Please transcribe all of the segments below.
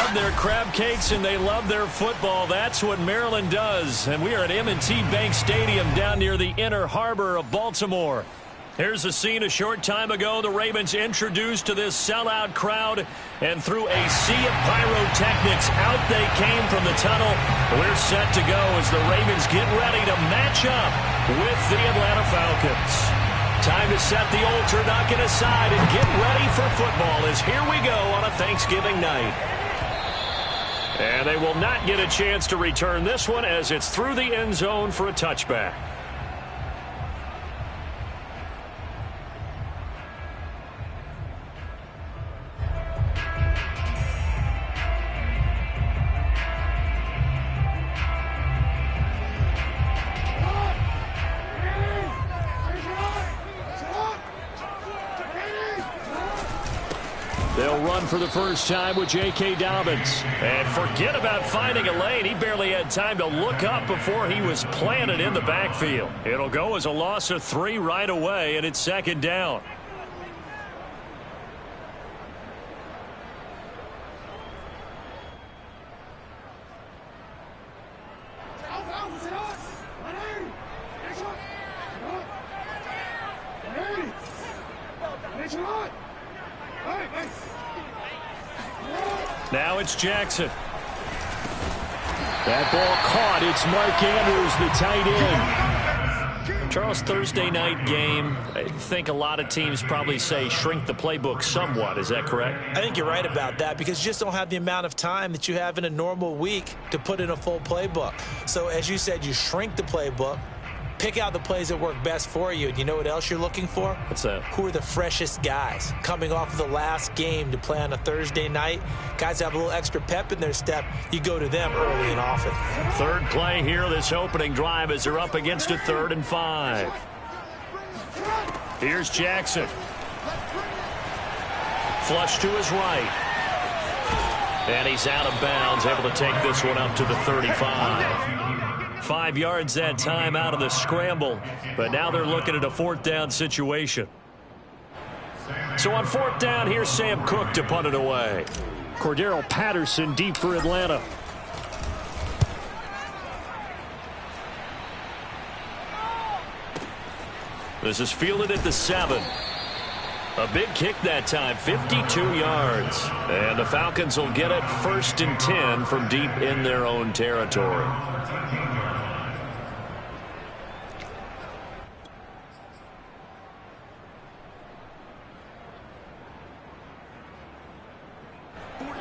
love their crab cakes and they love their football. That's what Maryland does. And we are at M&T Bank Stadium down near the Inner Harbor of Baltimore. Here's a scene a short time ago. The Ravens introduced to this sellout crowd, and through a sea of pyrotechnics, out they came from the tunnel. We're set to go as the Ravens get ready to match up with the Atlanta Falcons. Time to set the old turducken aside and get ready for football as here we go on a Thanksgiving night. And they will not get a chance to return this one as it's through the end zone for a touchback. They'll run for the first time with J.K. Dobbins. And forget about finding a lane. He barely had time to look up before he was planted in the backfield. It'll go as a loss of 3 right away, and it's second down. Now it's Jackson. That ball caught. It's Mark Andrews, the tight end. Charles, Thursday night game, I think a lot of teams probably say shrink the playbook somewhat. Is that correct? I think you're right about that because you just don't have the amount of time that you have in a normal week to put in a full playbook. So as you said, you shrink the playbook. Pick out the plays that work best for you. And you know what else you're looking for? What's that? Who are the freshest guys coming off of the last game to play on a Thursday night? Guys have a little extra pep in their step. You go to them early and often. Third play here, this opening drive as they're up against a 3rd and 5. Here's Jackson. Flush to his right. And he's out of bounds, able to take this one up to the 35. 5 yards that time out of the scramble, but now they're looking at a 4th down situation. So on 4th down, here's Sam Cook to punt it away. Cordero Patterson deep for Atlanta. This is fielded at the 7. A big kick that time, 52 yards. And the Falcons will get it 1st and 10 from deep in their own territory.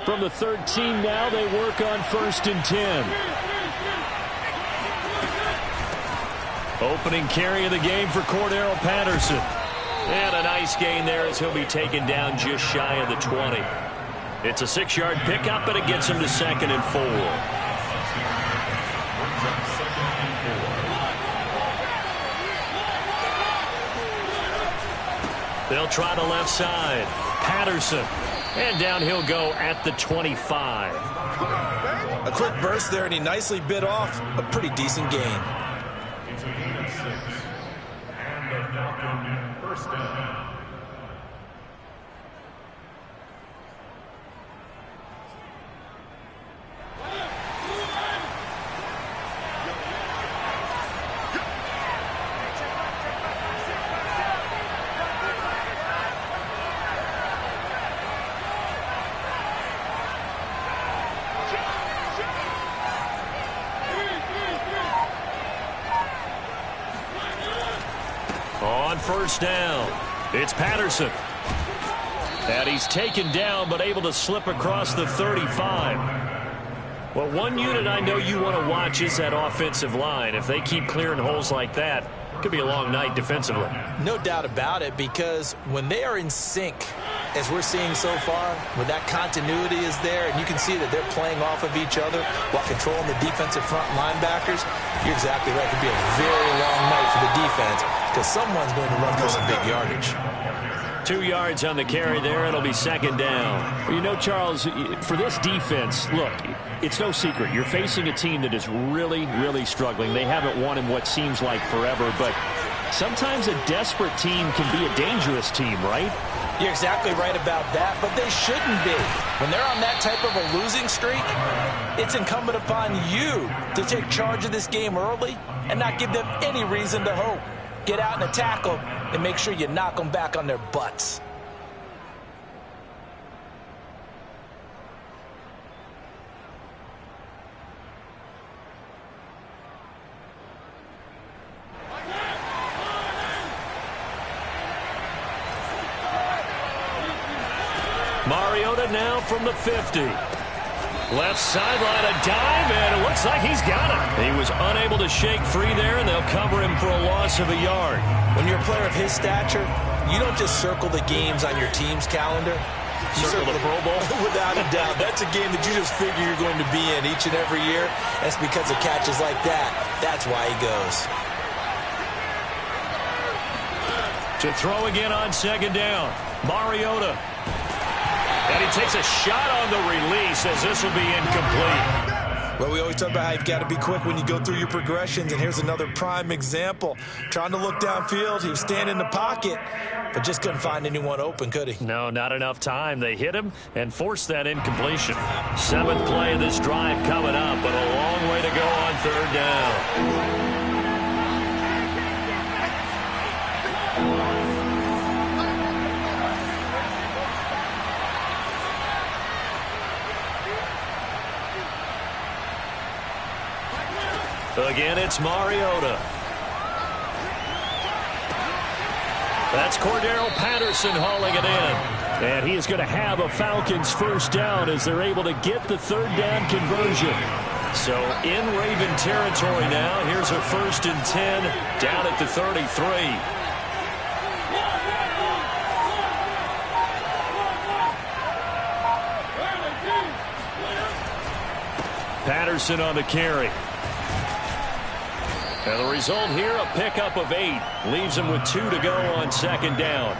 From the 13 now, they work on 1st and 10. Opening carry of the game for Cordero Patterson. And a nice gain there as he'll be taken down just shy of the 20. It's a 6-yard pickup, and it gets him to 2nd and 4. They'll try the left side. Patterson. And down he'll go at the 25. A quick burst there, and he nicely bit off a pretty decent gain. And the Falcon first down. On 1st down, it's Patterson. And he's taken down but able to slip across the 35. Well, one unit I know you want to watch is that offensive line. If they keep clearing holes like that, it could be a long night defensively. No doubt about it, because when they are in sync, as we're seeing so far, when that continuity is there and you can see that they're playing off of each other while controlling the defensive front linebackers, you're exactly right. It could be a very long night for the defense because someone's going to run for some big yardage. 2 yards on the carry there. It'll be 2nd down. Well, you know, Charles, for this defense, look, it's no secret. You're facing a team that is really, really struggling. They haven't won in what seems like forever, but sometimes a desperate team can be a dangerous team, right? You're exactly right about that, but they shouldn't be. When they're on that type of a losing streak, it's incumbent upon you to take charge of this game early and not give them any reason to hope. Get out and attack them and make sure you knock them back on their butts. Mariota now from the 50. Left sideline, a dive, and it looks like he's got it. He was unable to shake free there, and they'll cover him for a loss of a yard. When you're a player of his stature, you don't just circle the games on your team's calendar. You circle the Pro Bowl? Without a doubt. That's a game that you just figure you're going to be in each and every year. That's because of catches like that. That's why he goes. To throw again on second down. Mariota. And he takes a shot on the release as this will be incomplete. Well, we always talk about how you've got to be quick when you go through your progressions, and here's another prime example. Trying to look downfield, he was standing in the pocket, but just couldn't find anyone open, could he? No, not enough time. They hit him and forced that incompletion. 7th play of this drive coming up, but a long way to go on third down. Again, it's Mariota. That's Cordero Patterson hauling it in. And he is going to have a Falcons first down as they're able to get the third down conversion. So in Raven territory now. Here's a 1st and 10 down at the 33. Patterson on the carry. And the result here, a pickup of 8. Leaves him with 2 to go on second down.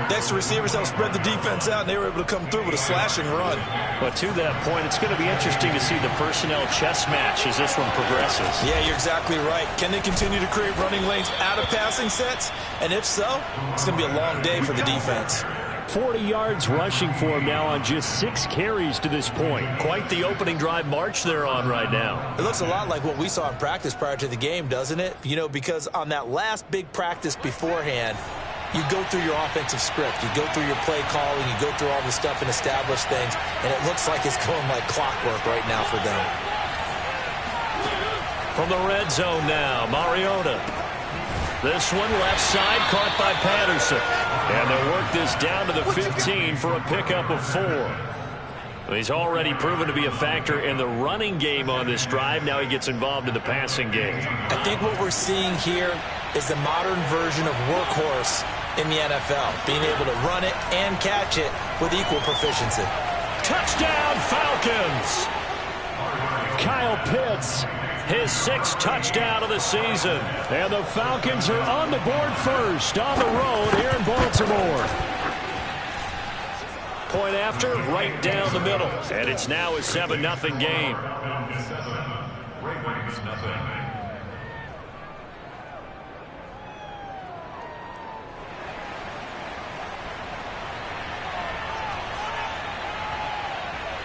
Next, the receivers helped spread the defense out, and they were able to come through with a slashing run. But to that point, it's going to be interesting to see the personnel chess match as this one progresses. Yeah, you're exactly right. Can they continue to create running lanes out of passing sets? And if so, it's going to be a long day for the defense. 40 yards rushing for him now on just 6 carries to this point. Quite the opening drive march they're on right now. It looks a lot like what we saw in practice prior to the game, doesn't it? You know, because on that last big practice beforehand, you go through your offensive script. You go through your play calling. You go through all the stuff and establish things. And it looks like it's going like clockwork right now for them. From the red zone now, Mariota. This one left side caught by Patterson. And they'll work this down to the 15 for a pickup of 4. He's already proven to be a factor in the running game on this drive. Now he gets involved in the passing game. I think what we're seeing here is the modern version of workhorse in the NFL. Being able to run it and catch it with equal proficiency. Touchdown, Falcons! Kyle Pitts. His 6th touchdown of the season. And the Falcons are on the board first on the road here in Baltimore. Point after, right down the middle. And it's now a 7-0 game.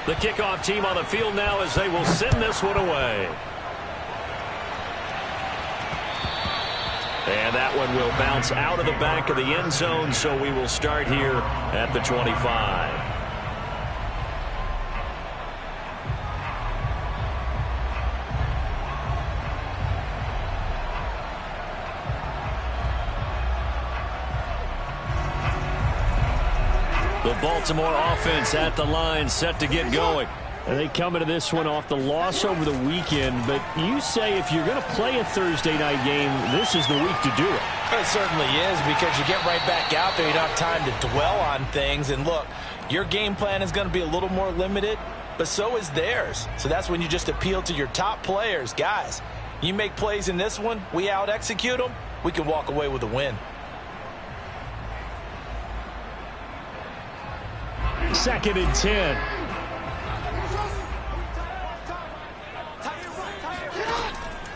The kickoff team on the field now as they will send this one away. And that one will bounce out of the back of the end zone, so we will start here at the 25. The Baltimore offense at the line, set to get going. And they come into this one off the loss over the weekend, but you say if you're going to play a Thursday night game, this is the week to do it. It certainly is, because you get right back out there. You don't have time to dwell on things. And look, your game plan is going to be a little more limited, but so is theirs. So that's when you just appeal to your top players. Guys, you make plays in this one, we out-execute them, we can walk away with a win. 2nd and 10.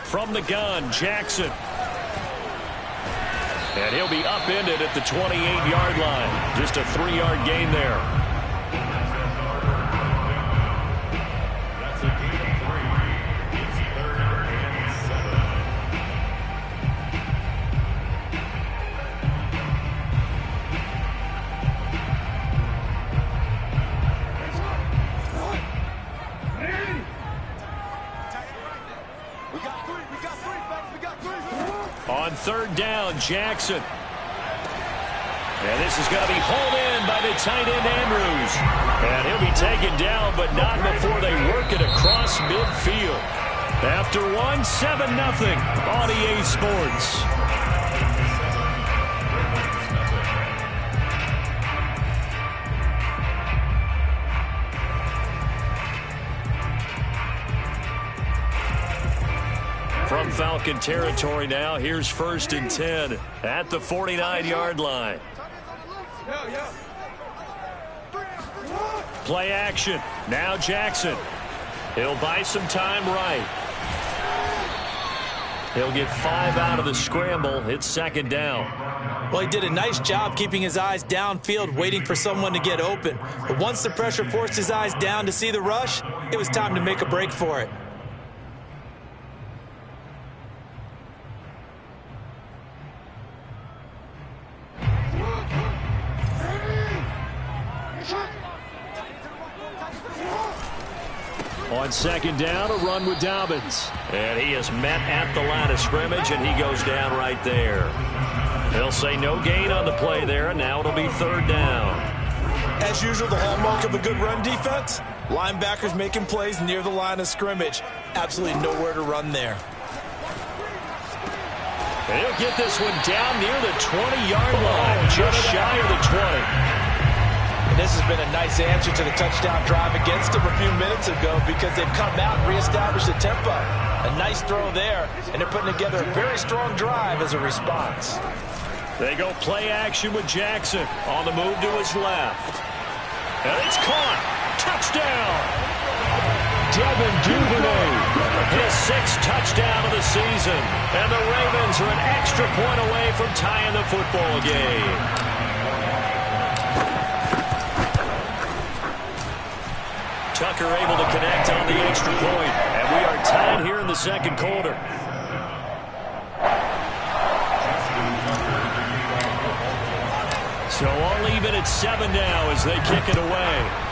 From the gun, Jackson. And he'll be upended at the 28-yard line. Just a 3-yard gain there. That's a gain of 3. It's 3rd and 7. On 3rd down, Jackson. And this is going to be hauled in by the tight end, Andrews. And he'll be taken down, but not before they work it across midfield. After 7-0 on EA Sports. From Falcon territory now, here's 1st and 10 at the 49-yard line. Play action. Now Jackson. He'll buy some time right. He'll get 5 out of the scramble. It's 2nd down. Well, he did a nice job keeping his eyes downfield, waiting for someone to get open. But once the pressure forced his eyes down to see the rush, it was time to make a break for it. On 2nd down, a run with Dobbins. And he is met at the line of scrimmage, and he goes down right there. They'll say no gain on the play there, and now it'll be 3rd down. As usual, the hallmark of a good run defense, linebackers making plays near the line of scrimmage. Absolutely nowhere to run there. And he'll get this one down near the 20-yard line, just shy of the 20. And this has been a nice answer to the touchdown drive against them a few minutes ago because they've come out and reestablished the tempo. A nice throw there, and they're putting together a very strong drive as a response. They go play action with Jackson on the move to his left. And it's caught. Touchdown. Devin Duvernay, his 6th touchdown of the season. And the Ravens are an extra point away from tying the football game. Tucker able to connect on the extra point. And we are tied here in the 2nd quarter. So all even at 7 now as they kick it away.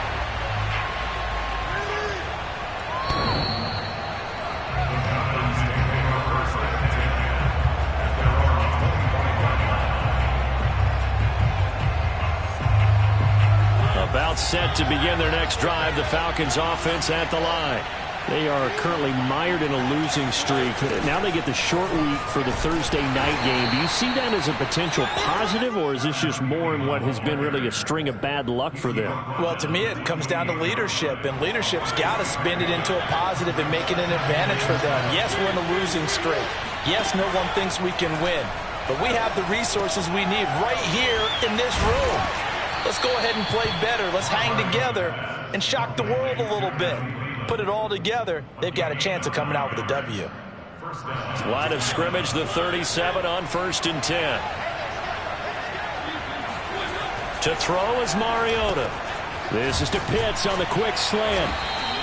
About set to begin their next drive. The Falcons offense at the line. They are currently mired in a losing streak. Now they get the short week for the Thursday night game. Do you see that as a potential positive, or is this just more in what has been really a string of bad luck for them? Well, to me, it comes down to leadership, and leadership's got to spin it into a positive and make it an advantage for them. Yes, we're in a losing streak. Yes, no one thinks we can win, but we have the resources we need right here in this room. Let's go ahead and play better. Let's hang together and shock the world a little bit. Put it all together, they've got a chance of coming out with a W. Line of scrimmage, the 37 on 1st and 10. To throw is Mariota. This is to Pitts on the quick slant.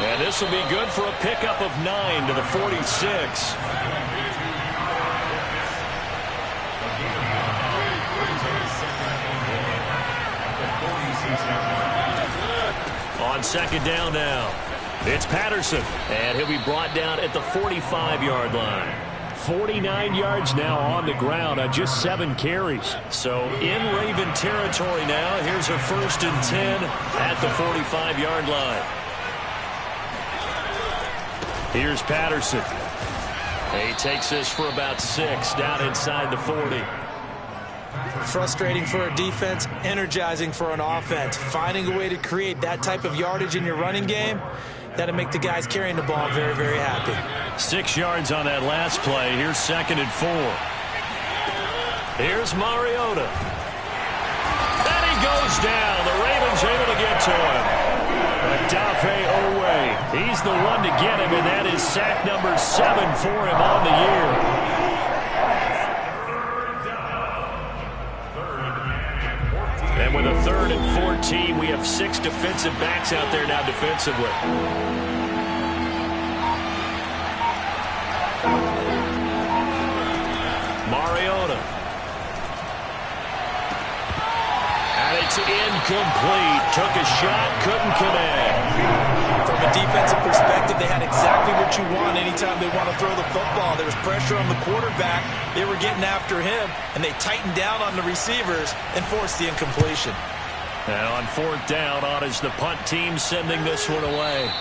And this will be good for a pickup of 9 to the 46. On 2nd down now, it's Patterson, and he'll be brought down at the 45-yard line. 49 yards now on the ground on just 7 carries. So in Raven territory now, here's a 1st and 10 at the 45-yard line. Here's Patterson. He takes this for about 6 down inside the 40. Frustrating for a defense, energizing for an offense. Finding a way to create that type of yardage in your running game, that'll make the guys carrying the ball very, very happy. 6 yards on that last play. Here's 2nd and 4. Here's Mariota. And he goes down. The Ravens able to get to him. Adafe Owe. He's the one to get him, and that is sack number 7 for him on the year. with a 3rd and 14. We have 6 defensive backs out there now defensively. Mariota. And it's incomplete. Took a shot, couldn't connect. From a defensive perspective, they had exactly what you want anytime they want to throw the football. There was pressure on the quarterback. They were getting after him, and they tightened down on the receivers and forced the incompletion. And on 4th down, on is the punt team sending this one away.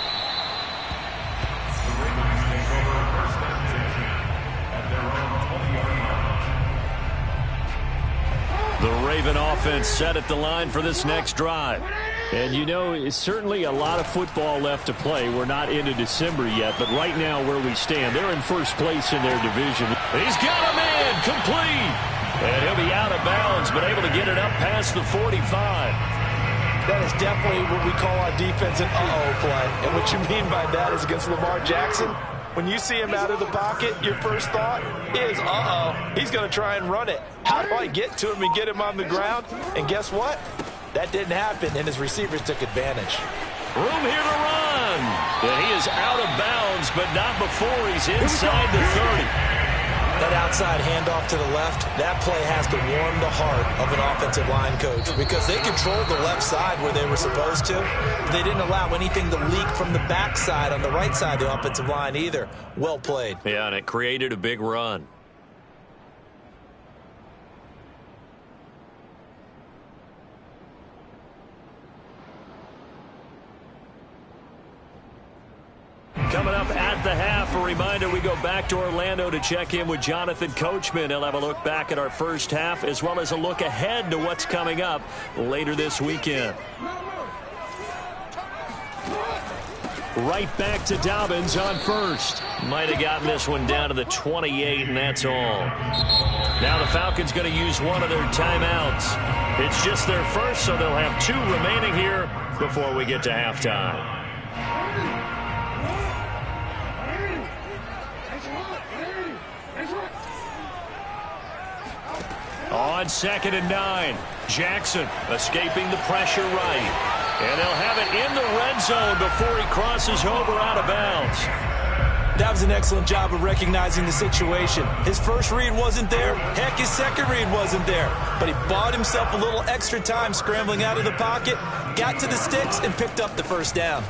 The Raven offense set at the line for this next drive. And, you know, it's certainly a lot of football left to play. We're not into December yet, but right now where we stand, they're in first place in their division. He's got him in, complete. And he'll be out of bounds, but able to get it up past the 45. That is definitely what we call our defense an uh-oh play. And what you mean by that is against Lamar Jackson, when you see him out of the pocket, your first thought is, uh-oh, he's going to try and run it. How do I get to him and get him on the ground? And guess what? That didn't happen, and his receivers took advantage. Room here to run. And he is out of bounds, but not before he's inside the 30. That outside handoff to the left, that play has to warm the heart of an offensive line coach because they controlled the left side where they were supposed to. They didn't allow anything to leak from the backside on the right side of the offensive line either. Well played. Yeah, and it created a big run. Coming up at the half, a reminder, we go back to Orlando to check in with Jonathan Coachman. He'll have a look back at our first half as well as a look ahead to what's coming up later this weekend. Right back to Dobbins on first. Might have gotten this one down to the 28, and that's all. Now the Falcons going to use one of their timeouts. It's just their first, so they'll have 2 remaining here before we get to halftime. On 2nd and 9, Jackson escaping the pressure right. And they'll have it in the red zone before he crosses over out of bounds. That was an excellent job of recognizing the situation. His first read wasn't there. Heck, his second read wasn't there. But he bought himself a little extra time scrambling out of the pocket, got to the sticks, and picked up the first down.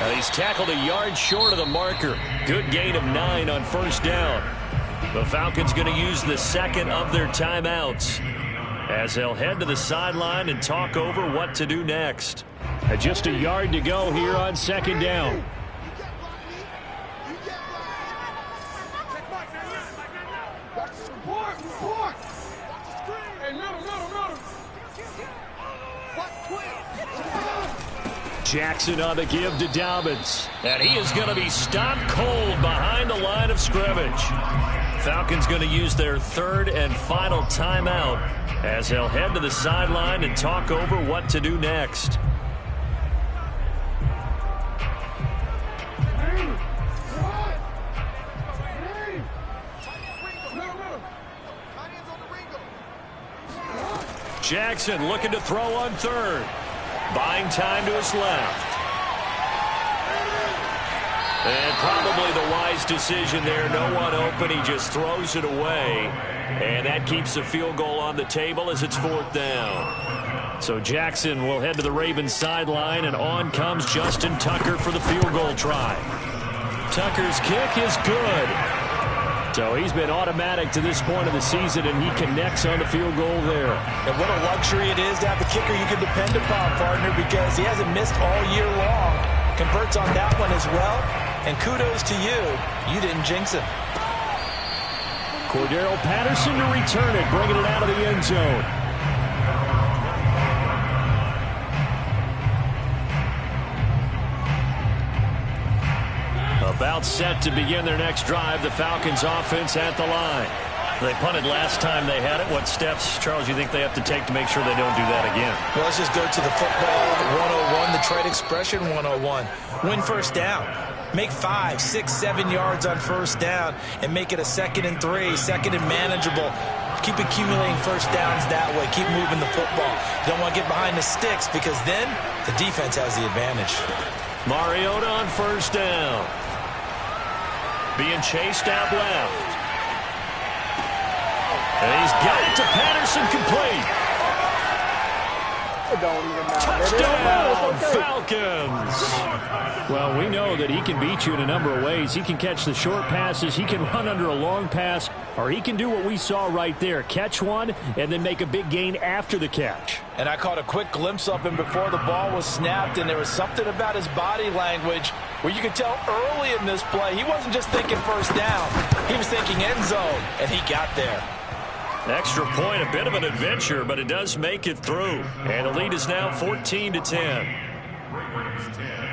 And he's tackled a yard short of the marker. Good gain of 9 on first down. The Falcons going to use the second of their timeouts as they'll head to the sideline and talk over what to do next. Just a yard to go here on 2nd down. Jackson on the give to Dobbins. And he is going to be stopped cold behind the line of scrimmage. Falcons going to use their 3rd and final timeout as they'll head to the sideline and talk over what to do next. Jackson looking to throw on 3rd. Buying time to his left. And probably the wise decision there. No one open. He just throws it away. And that keeps the field goal on the table as it's 4th down. So Jackson will head to the Ravens sideline, and on comes Justin Tucker for the field goal try. Tucker's kick is good. So he's been automatic to this point of the season, and he connects on the field goal there. And what a luxury it is to have a kicker you can depend upon, partner, because he hasn't missed all year long. Converts on that one as well. And kudos to you. You didn't jinx him. Cordero Patterson to return it, bringing it out of the end zone. About set to begin their next drive. The Falcons offense at the line. They punted last time they had it. What steps, Charles, you think they have to take to make sure they don't do that again? Well, let's just go to the football 101, the trade expression 101. Win first down. Make 5, 6, 7 yards on first down and make it a 2nd and 3, 2nd and manageable. Keep accumulating first downs that way. Keep moving the football. You don't want to get behind the sticks because then the defense has the advantage. Mariota on first down. Being chased out left. And he's got it to Patterson, complete. It don't even matter. Touchdown, Falcons. Well, we know that he can beat you in a number of ways. He can catch the short passes, he can run under a long pass, or he can do what we saw right there, catch one and then make a big gain after the catch. And I caught a quick glimpse of him before the ball was snapped, and there was something about his body language where you could tell early in this play he wasn't just thinking first down. He was thinking end zone, and he got there. Extra point, a bit of an adventure, but it does make it through. And the lead is now 14-10. Ravens 10.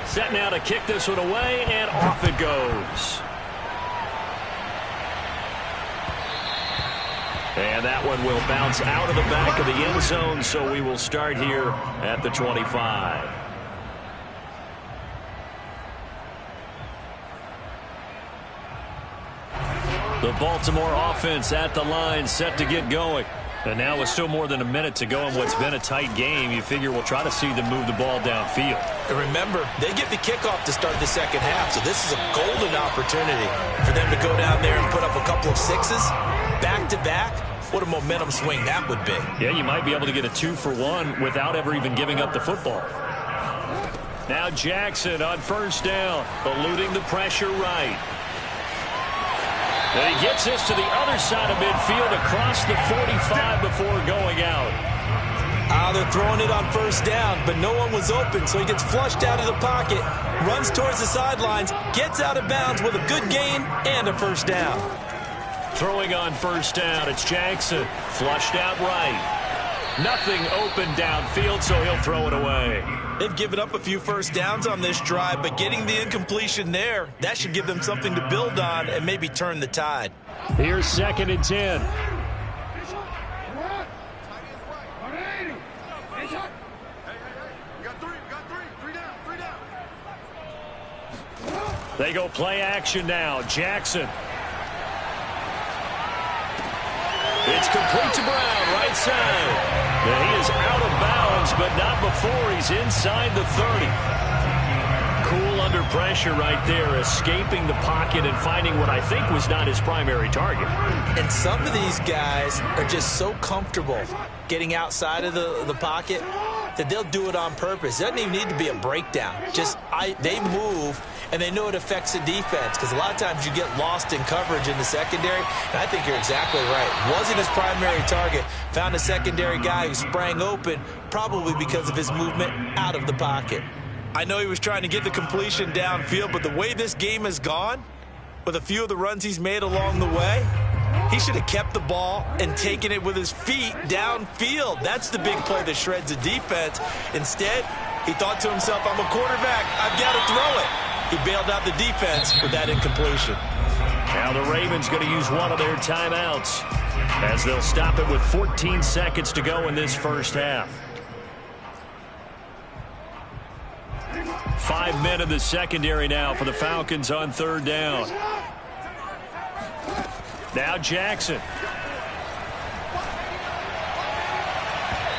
Set now to kick this one away, and off it goes. And that one will bounce out of the back of the end zone, so we will start here at the 25. The Baltimore offense at the line, set to get going. And now with still more than a minute to go in what's been a tight game, you figure we'll try to see them move the ball downfield. And remember, they get the kickoff to start the second half, so this is a golden opportunity for them to go down there and put up a couple of sixes back-to-back. What a momentum swing that would be. Yeah, you might be able to get a 2-for-1 without ever even giving up the football. Now Jackson on first down, eluding the pressure right. And he gets this to the other side of midfield across the 45 before going out. They're throwing it on first down, but no one was open, so he gets flushed out of the pocket, runs towards the sidelines, gets out of bounds with a good gain and a first down. Throwing on first down, it's Jackson. Flushed out right. Nothing open downfield, so he'll throw it away. They've given up a few first downs on this drive, but getting the incompletion there, that should give them something to build on and maybe turn the tide. Here's 2nd and 10. They go play action now. Jackson. It's complete to Brown, right side. And he is out of bounds, but not before he's inside the 30. Cool under pressure right there, escaping the pocket and finding what I think was not his primary target. And some of these guys are just so comfortable getting outside of the pocket that they'll do it on purpose. It doesn't even need to be a breakdown. They move, and they know it affects the defense because a lot of times you get lost in coverage in the secondary, and I think you're exactly right. Wasn't his primary target. Found a secondary guy who sprang open, probably because of his movement out of the pocket. I know he was trying to get the completion downfield, but the way this game has gone, with a few of the runs he's made along the way, he should have kept the ball and taken it with his feet downfield. That's the big play that shreds the defense. Instead, he thought to himself, I'm a quarterback, I've got to throw it. He bailed out the defense with that incompletion. Now the Ravens going to use one of their timeouts as they'll stop it with 14 seconds to go in this first half. 5 men in the secondary now for the Falcons on third down. Now Jackson.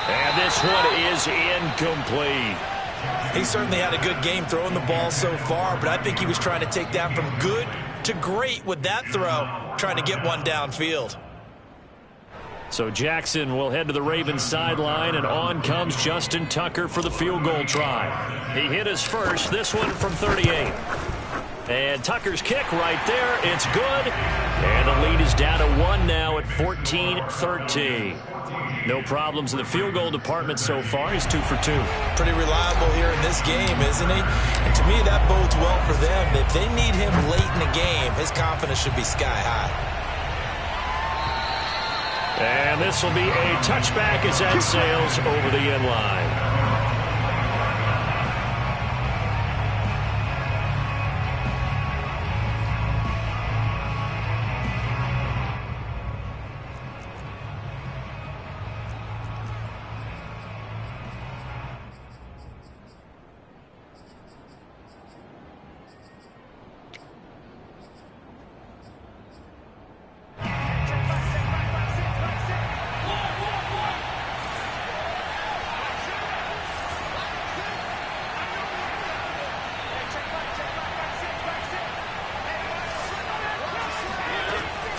And this one is incomplete. He certainly had a good game throwing the ball so far, but I think he was trying to take that from good to great with that throw, trying to get one downfield. So Jackson will head to the Ravens sideline, and on comes Justin Tucker for the field goal try. He hit his first, this one from 38. And Tucker's kick right there, it's good. And the lead is down to 1 now at 14-13. No problems in the field goal department so far. He's 2 for 2. Pretty reliable here in this game, isn't he? And to me, that bodes well for them. If they need him late in the game, his confidence should be sky high. And this will be a touchback as that sails over the end line.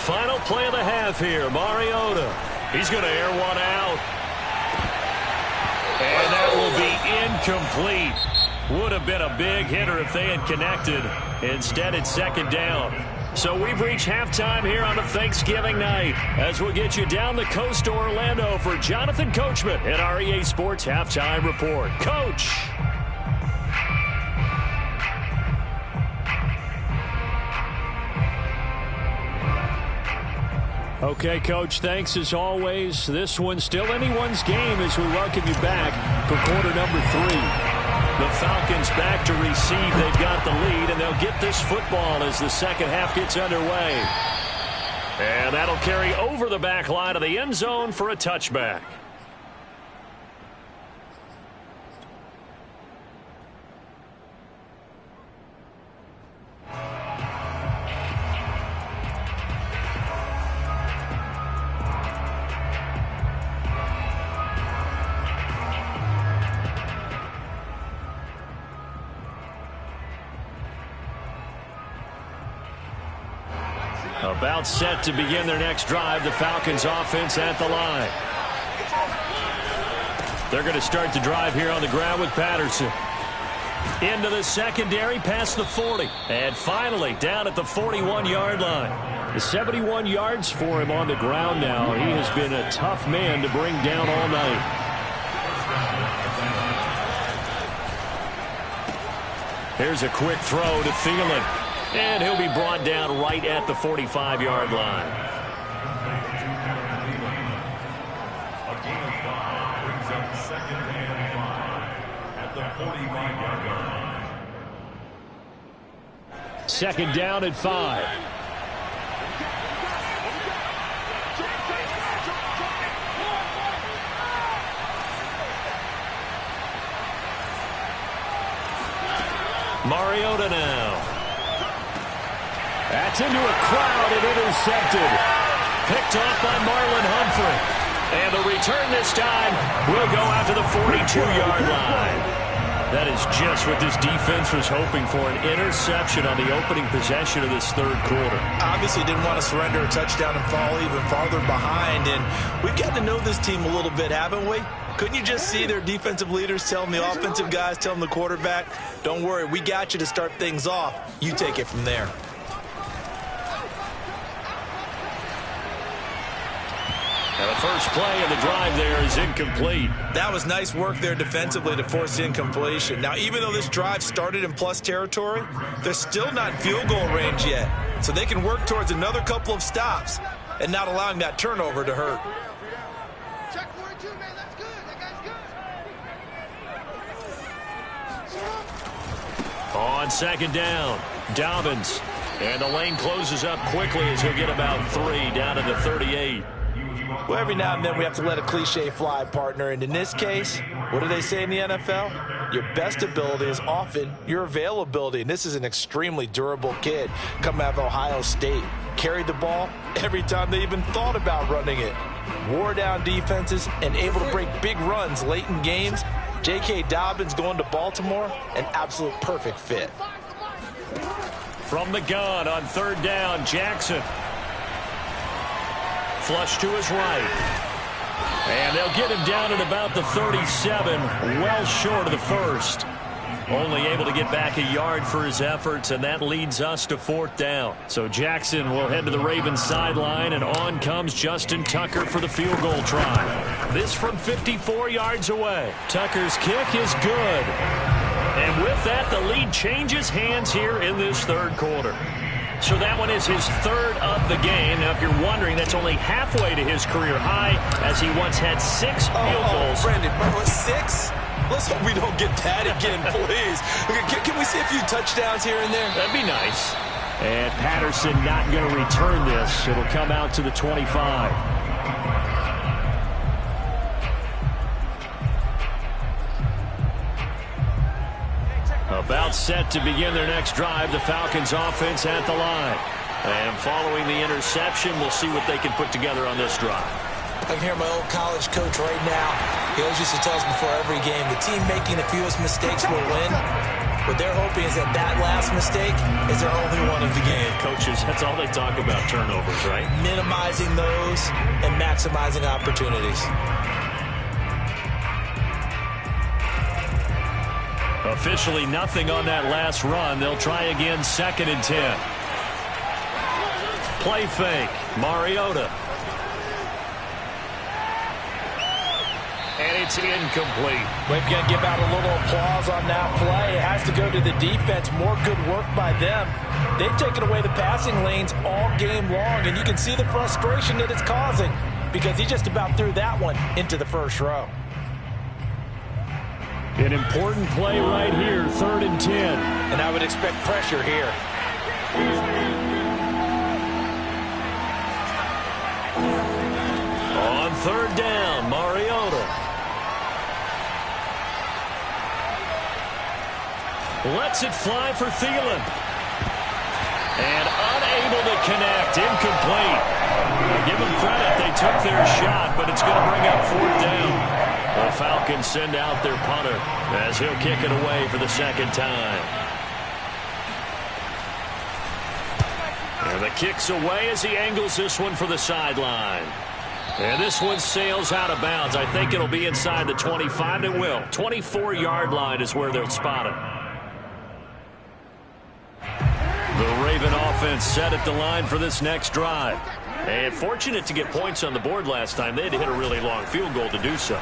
Final play of the half here. Mariota. He's going to air one out. And that will be incomplete. Would have been a big hitter if they had connected. Instead, it's second down. So we've reached halftime here on the Thanksgiving night as we'll get you down the coast to Orlando for Jonathan Coachman at our EA Sports Halftime Report. Coach. Okay, Coach, thanks as always. This one's still anyone's game as we welcome you back for quarter number 3. The Falcons back to receive. They've got the lead, and they'll get this football as the second half gets underway. And that'll carry over the back line of the end zone for a touchback. About set to begin their next drive. The Falcons offense at the line. They're going to start the drive here on the ground with Patterson. Into the secondary past the 40. And finally down at the 41-yard line. The 71 yards for him on the ground now. He has been a tough man to bring down all night. Here's a quick throw to Thielen. And he'll be brought down right at the 45-yard line. A gain of 5 brings up second and 5 at the 45-yard line. Second down at 5. Mariota now. That's into a crowd and intercepted. Picked off by Marlon Humphrey. And the return this time will go out to the 42-yard line. That is just what this defense was hoping for, an interception on the opening possession of this third quarter. Obviously didn't want to surrender a touchdown and fall even farther behind. And we've gotten to know this team a little bit, haven't we? Couldn't you just see their defensive leaders telling the offensive guys, telling the quarterback, don't worry, we got you to start things off. You take it from there. And the first play of the drive there is incomplete. That was nice work there defensively to force incompletion. Now, even though this drive started in plus territory, they're still not in field goal range yet. So they can work towards another couple of stops and not allowing that turnover to hurt. Check 42, man. That's good. That guy's good. On second down, Dobbins. And the lane closes up quickly as he'll get about 3 down to the 38. Well, every now and then we have to let a cliche fly, partner. And in this case, what do they say in the NFL? Your best ability is often your availability. And this is an extremely durable kid coming out of Ohio State. Carried the ball every time they even thought about running it. Wore down defenses and able to break big runs late in games. J.K. Dobbins going to Baltimore, an absolute perfect fit. From the gun on third down, Jackson. Flush to his right. And they'll get him down at about the 37, well short of the first. Only able to get back a yard for his efforts, and that leads us to fourth down. So Jackson will head to the Ravens sideline, and on comes Justin Tucker for the field goal try. This from 54 yards away. Tucker's kick is good. And with that, the lead changes hands here in this third quarter. So that one is his third of the game. Now, if you're wondering, that's only halfway to his career high, as he once had 6 field goals. Brandon, 6? Let's hope we don't get that again, please. Can we see a few touchdowns here and there? That'd be nice. And Patterson not going to return this. It'll come out to the 25. About set to begin their next drive, the Falcons offense at the line. And following the interception, we'll see what they can put together on this drive. I can hear my old college coach right now. He always used to tell us before every game, the team making the fewest mistakes will win. What they're hoping is that last mistake is their only one of the game. coaches, that's all they talk about, turnovers, right? Minimizing those and maximizing opportunities. Officially nothing on that last run. They'll try again, 2nd and 10. Play fake, Mariota. And it's incomplete. We're going to give out a little applause on that play. It has to go to the defense. More good work by them. They've taken away the passing lanes all game long, and you can see the frustration that it's causing because he just about threw that one into the first row. An important play right here, 3rd and 10. And I would expect pressure here. On 3rd down, Mariota. Lets it fly for Thielen. And unable to connect, incomplete. Now give them credit, they took their shot, but it's going to bring up 4th down. The Falcons send out their punter as he'll kick it away for the 2nd time. And the kick's away as he angles this one for the sideline. And this one sails out of bounds. I think it'll be inside the 25. It will. 24-yard line is where they'll spot it. The Raven offense set at the line for this next drive. And fortunate to get points on the board last time. They had to hit a really long field goal to do so.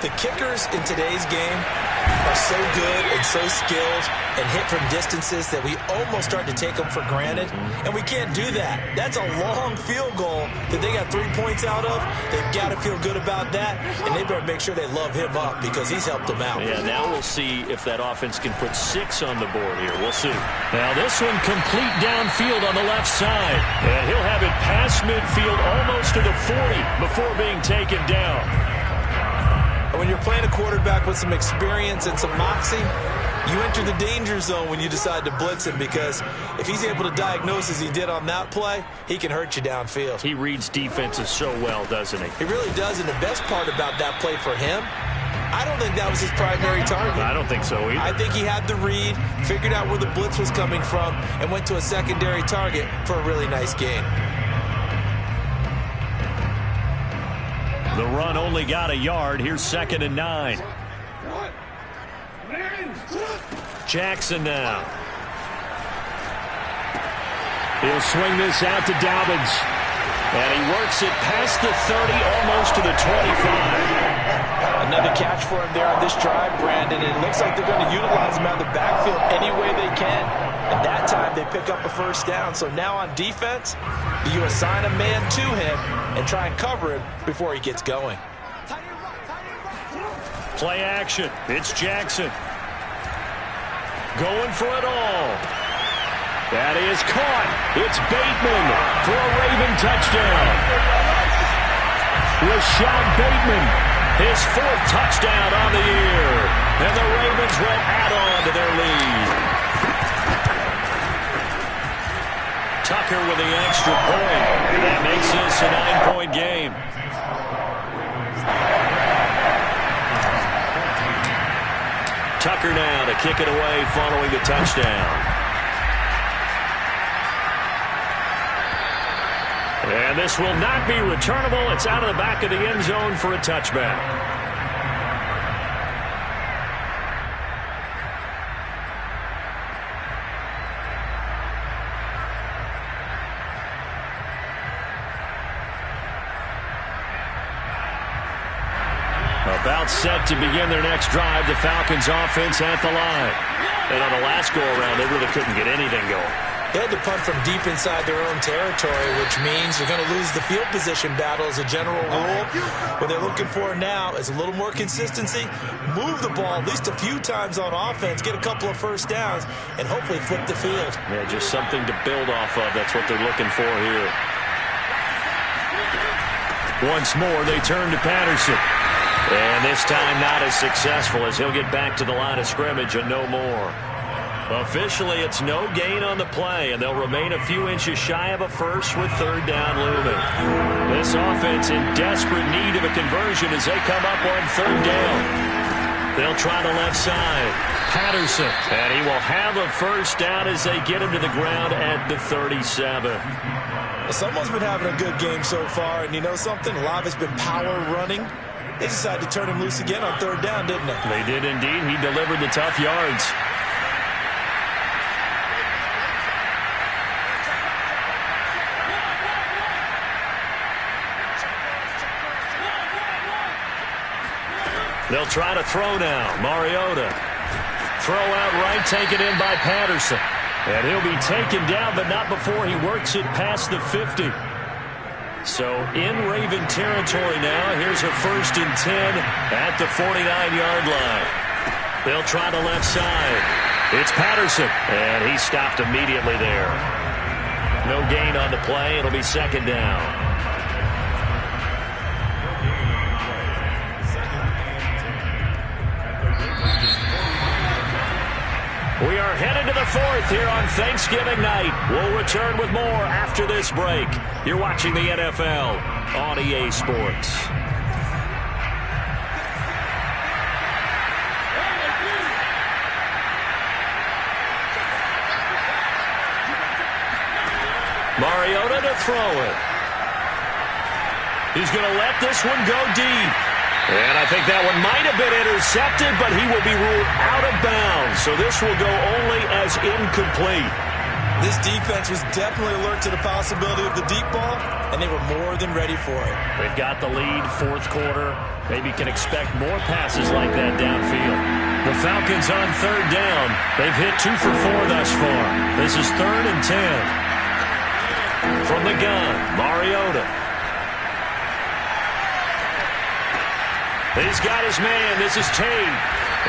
The kickers in today's game are so good and so skilled and hit from distances that we almost start to take them for granted, and we can't do that. That's a long field goal that they got 3 points out of. They've got to feel good about that, and they better make sure they love him up because he's helped them out. Yeah, now we'll see if that offense can put 6 on the board here. We'll see. Now this one complete downfield on the left side, and he'll have it past midfield almost to the 40 before being taken down. When you're playing a quarterback with some experience and some moxie, you enter the danger zone when you decide to blitz him because if he's able to diagnose as he did on that play, he can hurt you downfield. He reads defenses so well, doesn't he? He really does, and the best part about that play for him, I don't think that was his primary target. I don't think so either. I think he had the read, figured out where the blitz was coming from, and went to a secondary target for a really nice gain. The run only got a yard. Here's 2nd and 9. Jackson now. He'll swing this out to Dobbins. And he works it past the 30, almost to the 25. Another catch for him there on this drive, Brandon. It looks like they're going to utilize him out of the backfield any way they can. And that time they pick up a 1st down. So now on defense, you assign a man to him and try and cover him before he gets going. Play action. It's Jackson. Going for it all. That is caught. It's Bateman for a Raven touchdown. Rashad Bateman, his 4th touchdown on the year. And the Ravens will add on to their lead. Tucker with the extra point. And that makes this a 9-point game. Tucker now to kick it away following the touchdown. And this will not be returnable. It's out of the back of the end zone for a touchback. About set to begin their next drive, the Falcons offense at the line. And on the last go-around, they really couldn't get anything going. They had to punt from deep inside their own territory, which means you're going to lose the field position battle as a general rule. What they're looking for now is a little more consistency, move the ball at least a few times on offense, get a couple of 1st downs, and hopefully flip the field. Yeah, just something to build off of. That's what they're looking for here. Once more, they turn to Patterson. And this time not as successful as he'll get back to the line of scrimmage and no more. Officially, it's no gain on the play, and they'll remain a few inches shy of a 1st with 3rd down looming. This offense in desperate need of a conversion as they come up on 3rd down. They'll try the left side. Patterson. And he will have a first down as they get him to the ground at the 37. Well, someone's been having a good game so far, and you know something? A lot of it's been power running. They decided to turn him loose again on third down, didn't they? They did indeed. He delivered the tough yards. They'll try to throw now. Mariota. Throw out right, taken in by Patterson. And he'll be taken down, but not before he works it past the 50. So in Raven territory now. Here's a 1st and 10 at the 49-yard line. They'll try the left side. It's Patterson. And he stopped immediately there. No gain on the play. It'll be 2nd down. We are headed to the 4th here on Thanksgiving night. We'll return with more after this break. You're watching the NFL on EA Sports. Mariota to throw it. He's going to let this one go deep. And I think that one might have been intercepted, but he will be ruled out of bounds. So this will go only as incomplete. This defense was definitely alert to the possibility of the deep ball, and they were more than ready for it. They've got the lead, 4th quarter. Maybe can expect more passes like that downfield. The Falcons on 3rd down. They've hit 2 for 4 thus far. This is 3rd and 10. From the gun, Mariota. He's got his man. This is Tate.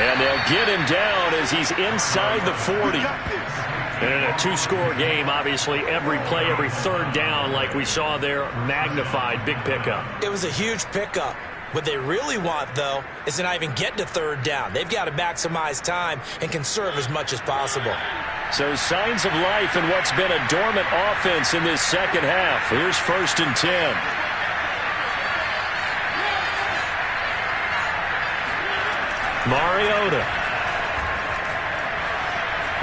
And they'll get him down as he's inside the 40. And in a 2-score game, obviously, every play, every 3rd down, like we saw there, magnified. Big pickup. It was a huge pickup. What they really want, though, is to not even get to 3rd down. They've got to maximize time and conserve as much as possible. So signs of life in what's been a dormant offense in this second half. Here's 1st and 10. Mariota.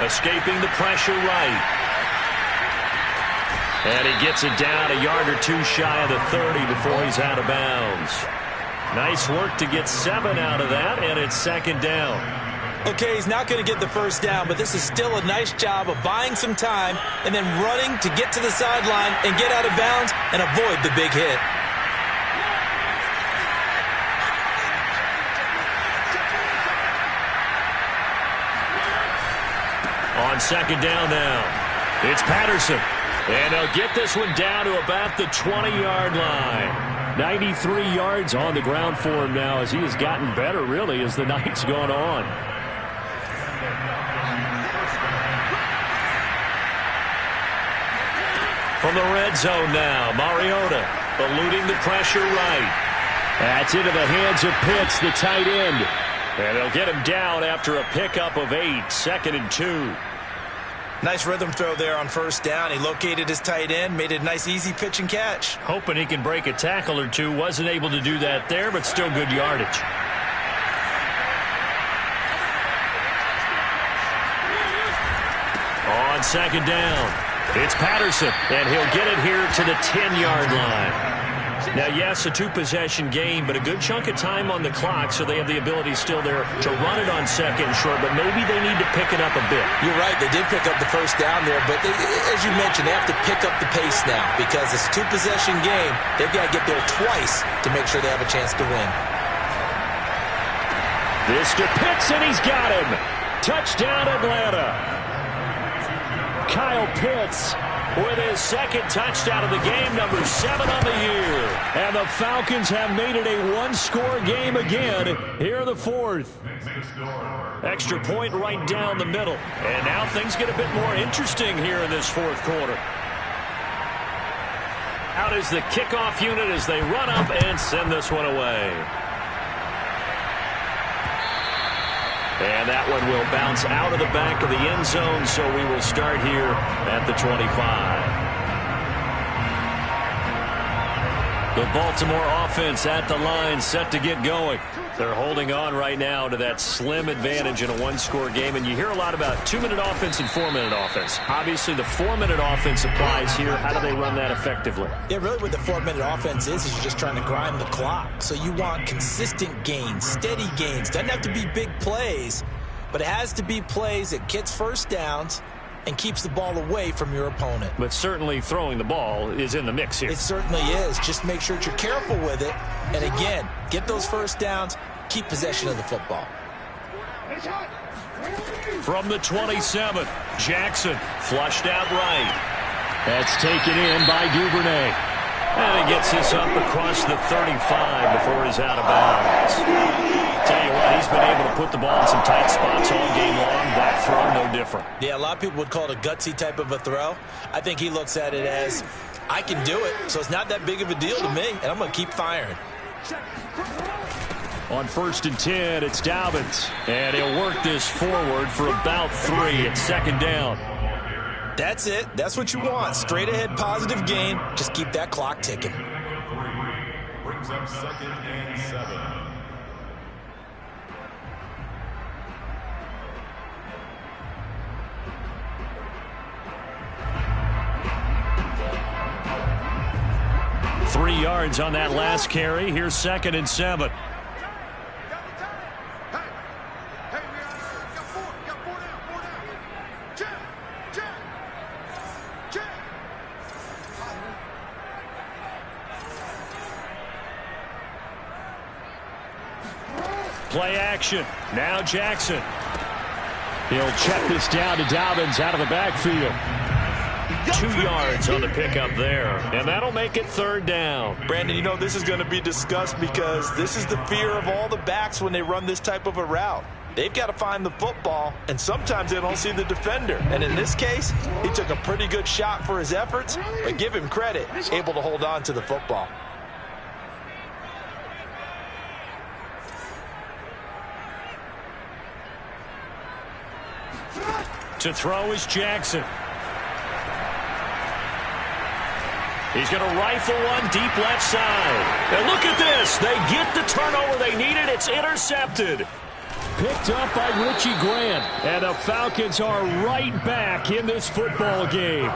Escaping the pressure right. And he gets it down a yard or 2 shy of the 30 before he's out of bounds. Nice work to get 7 out of that, and it's 2nd down. Okay, he's not going to get the 1st down, but this is still a nice job of buying some time and then running to get to the sideline and get out of bounds and avoid the big hit. On 2nd down now, it's Patterson. And they'll get this one down to about the 20-yard line. 93 yards on the ground for him now as he has gotten better, really, as the night's gone on. From the red zone now, Mariota eluding the pressure right. That's into the hands of Pitts, the tight end. And they'll get him down after a pickup of 8, 2nd and 2. Nice rhythm throw there on 1st down. He located his tight end, made it a nice, easy pitch and catch. Hoping he can break a tackle or 2. Wasn't able to do that there, but still good yardage. On 2nd down, it's Patterson, and he'll get it here to the 10-yard line. Now, yes, a 2-possession game, but a good chunk of time on the clock, so they have the ability still there to run it on 2nd and short, but maybe they need to pick it up a bit. You're right. They did pick up the 1st down there, but as you mentioned, they have to pick up the pace now because it's a 2-possession game. They've got to get there twice to make sure they have a chance to win. This to Pitts, and he's got him. Touchdown, Atlanta. Kyle Pitts with his 2nd touchdown of the game, number 7 on the year. And the Falcons have made it a 1-score game again here in the 4th. Extra point right down the middle. And now things get a bit more interesting here in this 4th quarter. Out is the kickoff unit as they run up and send this one away. And that one will bounce out of the back of the end zone, so we will start here at the 25. The Baltimore offense at the line, set to get going. They're holding on right now to that slim advantage in a one-score game, and you hear a lot about 2-minute offense and 4-minute offense. Obviously, the 4-minute offense applies here. How do they run that effectively? Yeah, really what the 4-minute offense is you're just trying to grind the clock. So you want consistent gains, steady gains. Doesn't have to be big plays, but it has to be plays that gets first downs and keeps the ball away from your opponent. But certainly throwing the ball is in the mix here. It certainly is. Just make sure that you're careful with it. And again, get those first downs, keep possession of the football. From the 27, Jackson flushed out right. That's taken in by Duvernay. And he gets this up across the 35 before he's out of bounds. Tell you what, he's been able to put the ball in some tight spots all game long. That throw, no different. Yeah, a lot of people would call it a gutsy type of a throw. I think he looks at it as, I can do it, so it's not that big of a deal to me, and I'm going to keep firing. On 1st and 10, it's Dobbins. And he'll work this forward for about 3 at 2nd down. That's it. That's what you want. Straight ahead positive gain. Just keep that clock ticking. Brings up 2nd and 7. Three yards on that last carry. Here's 2nd and 7. Play action. Now Jackson. He'll check this down to Dobbins out of the backfield. 2 yards on the pickup there. And that'll make it 3rd down. Brandon, you know this is going to be discussed because this is the fear of all the backs when they run this type of a route. They've got to find the football, and sometimes they don't see the defender. And in this case, he took a pretty good shot for his efforts, but give him credit, able to hold on to the football. To throw is Jackson. He's going to rifle one deep left side. And look at this. They get the turnover they needed. It's intercepted. Picked up by Richie Grant. And the Falcons are right back in this football game.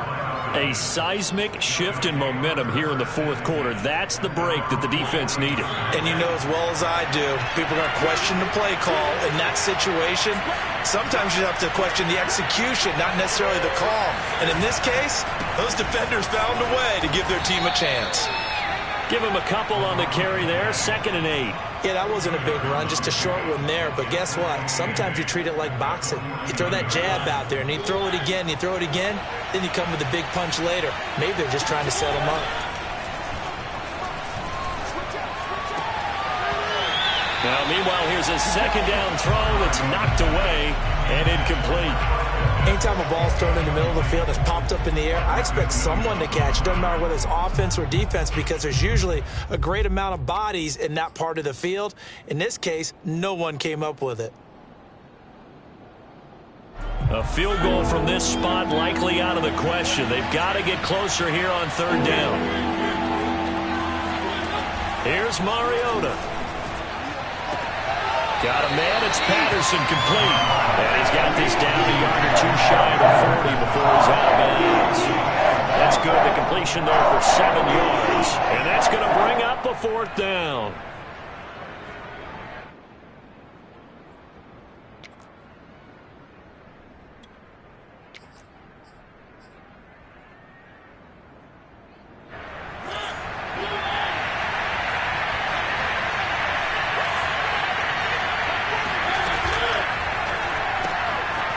A seismic shift in momentum here in the 4th quarter. That's the break that the defense needed. And you know as well as I do, people are going to question the play call in that situation. Sometimes you have to question the execution, not necessarily the call. And in this case, those defenders found a way to give their team a chance. Give him a couple on the carry there. 2nd and 8. Yeah, that wasn't a big run, just a short one there. But guess what? Sometimes you treat it like boxing. You throw that jab out there, and you throw it again, you throw it again, then you come with a big punch later. Maybe they're just trying to set him up. Now, meanwhile, here's a 2nd down throw that's knocked away and incomplete. Anytime a ball's thrown in the middle of the field, it's popped up in the air, I expect someone to catch. It doesn't matter whether it's offense or defense because there's usually a great amount of bodies in that part of the field. In this case, no one came up with it. A field goal from this spot likely out of the question. They've got to get closer here on 3rd down. Here's Mariota. Got a man, it's Patterson complete. And he's got this down a yard or 2 shy of the 40 before he's out of bounds. That's good. The completion there for 7 yards. And that's going to bring up a 4th down.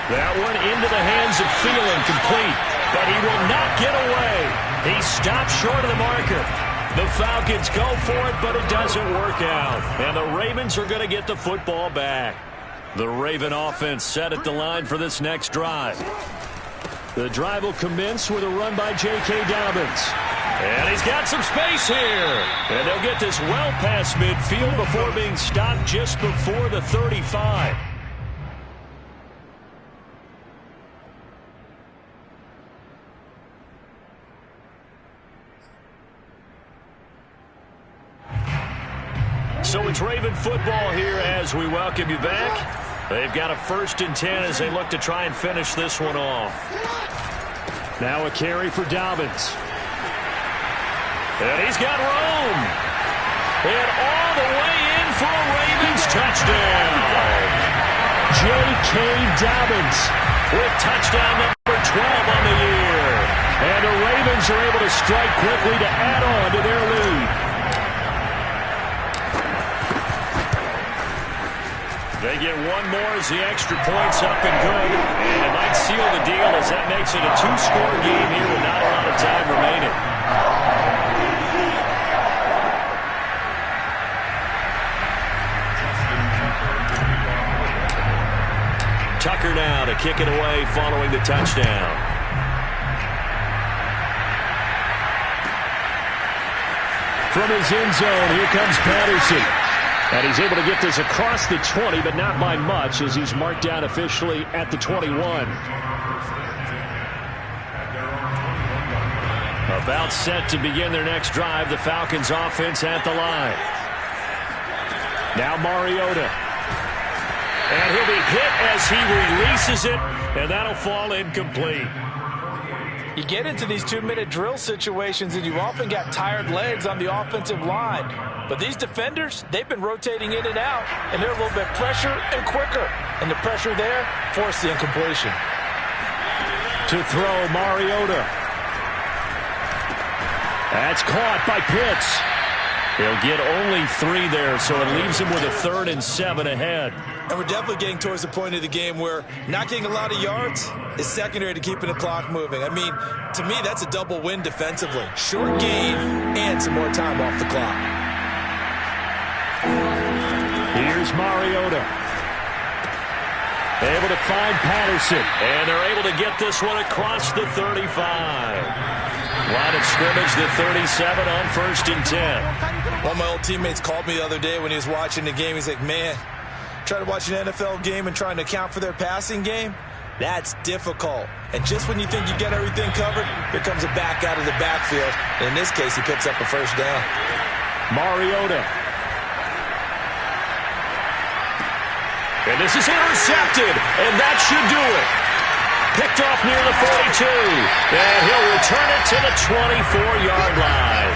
That one into the hands of Thielen, complete, but he will not get away. He stopped short of the marker. The Falcons go for it, but it doesn't work out. And the Ravens are going to get the football back. The Raven offense set at the line for this next drive. The drive will commence with a run by J.K. Dobbins. And he's got some space here. And they'll get this well past midfield before being stopped just before the 35. So it's Raven football here as we welcome you back. They've got a 1st and 10 as they look to try and finish this one off. Now a carry for Dobbins. And he's got room. And all the way in for a Ravens touchdown. J.K. Dobbins with touchdown number 12 on the year. And the Ravens are able to strike quickly to add on to their lead. They get one more as the extra point's up and good. And it might seal the deal as that makes it a 2-score game here with not a lot of time remaining. Tucker now to kick it away following the touchdown. From his end zone, here comes Patterson. And he's able to get this across the 20, but not by much as he's marked down officially at the 21. About set to begin their next drive, the Falcons offense at the line. Now Mariota. And he'll be hit as he releases it, and that'll fall incomplete. You get into these 2-minute drill situations, and you've often got tired legs on the offensive line. But these defenders, they've been rotating in and out, and they're a little bit fresher and quicker. And the pressure there forced the incompletion. To throw, Mariota. That's caught by Pitts. He'll get only 3 there, so it leaves him with a 3rd and 7 ahead. And we're definitely getting towards the point of the game where not getting a lot of yards is secondary to keeping the clock moving. I mean, to me, that's a double win defensively. Short gain and some more time off the clock. Here's Mariota. Able to find Patterson. And they're able to get this one across the 35. Line of scrimmage, the 37 on 1st and 10. One of my old teammates called me the other day when he was watching the game. He's like, man, trying to watch an NFL game and trying to account for their passing game, that's difficult. And just when you think you get everything covered, here comes a back out of the backfield. And in this case, he picks up a 1st down. Mariota. And this is intercepted, and that should do it. Picked off near the 42, and he'll return it to the 24-yard line.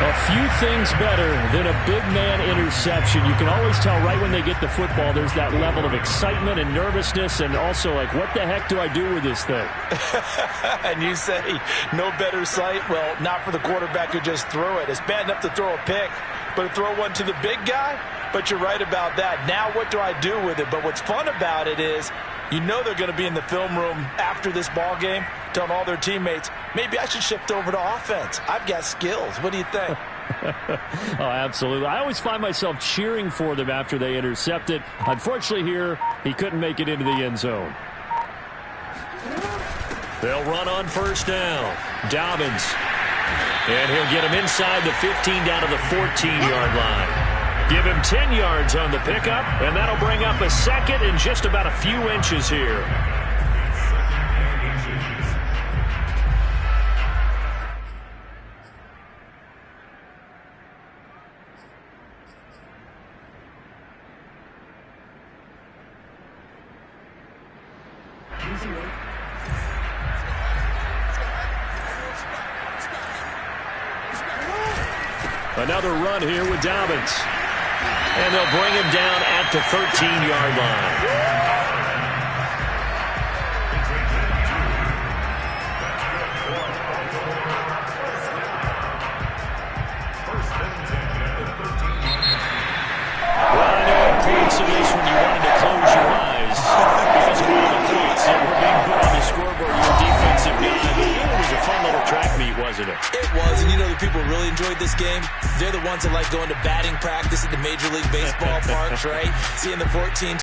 A few things better than a big man interception. You can always tell right when they get the football, there's that level of excitement and nervousness, and also like, what the heck do I do with this thing? And you say, no better sight? Well, not for the quarterback who just threw it. It's bad enough to throw a pick, but to throw one to the big guy? But you're right about that. Now what do I do with it? But what's fun about it is, you know they're going to be in the film room after this ball game telling all their teammates, maybe I should shift over to offense. I've got skills. What do you think? Oh, absolutely. I always find myself cheering for them after they intercept it. Unfortunately here, he couldn't make it into the end zone. They'll run on 1st down. Dobbins. And he'll get him inside the 15 down to the 14-yard line. Give him 10 yards on the pickup, and that'll bring up a 2nd and just about a few inches here. Another run here with Dobbins. And they'll bring him down at the 13-yard line. Well, I know in points of this when you wanted to close your eyes because of all the points that were being put on the scoreboard, your defensive guy. It was a fun little track meet, wasn't it? It was, and you know the people really enjoyed this game? They're the ones that like going to batting practice at the Major League Baseball parks, right? Seeing the 14